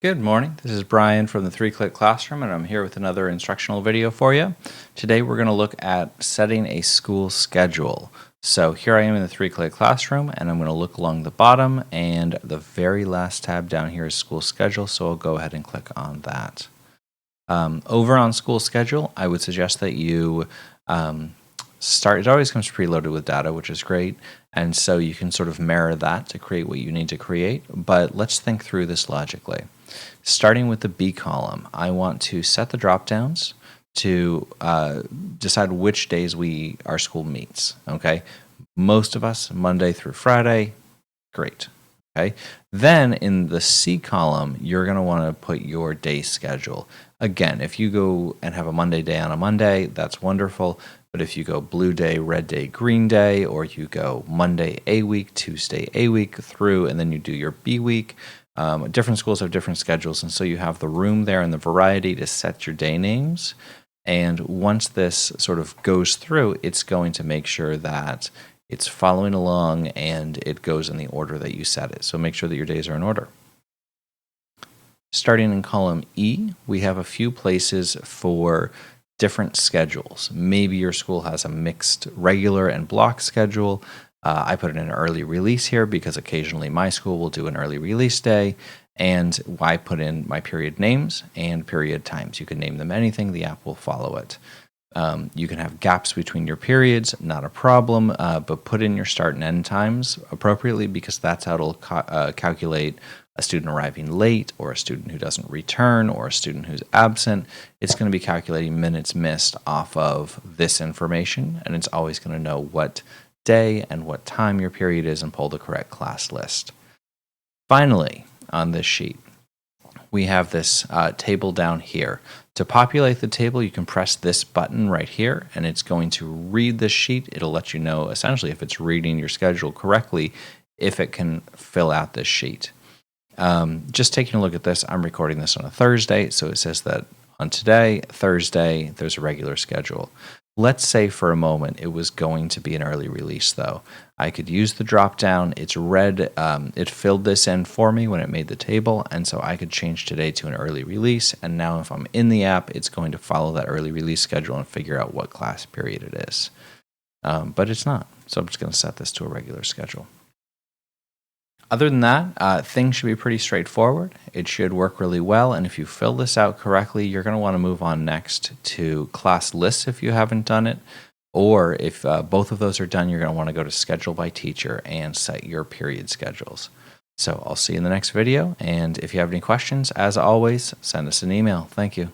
Good morning. This is Brian from the 3Click Classroom, and I'm here with another instructional video for you. Today we're going to look at setting a school schedule. So here I am in the 3Click Classroom, and I'm going to look along the bottom, and the very last tab down here is School Schedule, so I'll go ahead and click on that. Over on School Schedule, I would suggest that you it always comes preloaded with data, which is great, and so you can sort of mirror that to create what you need to create, but let's think through this logically. Starting with the B column, I want to set the drop downs to decide which days our school meets. Okay, most of us Monday through Friday, great. Okay, then in the C column, you're going to want to put your day schedule. Again, if you go and have a Monday day on a Monday, that's wonderful. But if you go blue day, red day, green day, or you go Monday A week, Tuesday A week through, and then you do your B week, different schools have different schedules, and so you have the room there and the variety to set your day names. And once this sort of goes through, it's going to make sure that it's following along and it goes in the order that you set it. So make sure that your days are in order. Starting in column E, we have a few places for different schedules. Maybe your school has a mixed regular and block schedule. I put in an early release here because occasionally my school will do an early release day, and I put in my period names and period times. You can name them anything, the app will follow it. You can have gaps between your periods, not a problem, but put in your start and end times appropriately because that's how it'll calculate a student arriving late or a student who doesn't return or a student who's absent. It's going to be calculating minutes missed off of this information, and it's always going to know what day and what time your period is and pull the correct class list. Finally, on this sheet, we have this table down here. To populate the table, you can press this button right here, and it's going to read this sheet. It'll let you know essentially if it's reading your schedule correctly, if it can fill out this sheet. Just taking a look at this, I'm recording this on a Thursday, so it says that on today, Thursday, there's a regular schedule. Let's say for a moment it was going to be an early release, though. I could use the drop down. It's red. It filled this in for me when it made the table, and so I could change today to an early release. And now if I'm in the app, it's going to follow that early release schedule and figure out what class period it is. But it's not, so I'm just going to set this to a regular schedule. Other than that, things should be pretty straightforward. It should work really well, and if you fill this out correctly, you're going to want to move on next to class lists if you haven't done it, or if both of those are done, you're going to want to go to schedule by teacher and set your period schedules. So I'll see you in the next video, and if you have any questions, as always, send us an email. Thank you.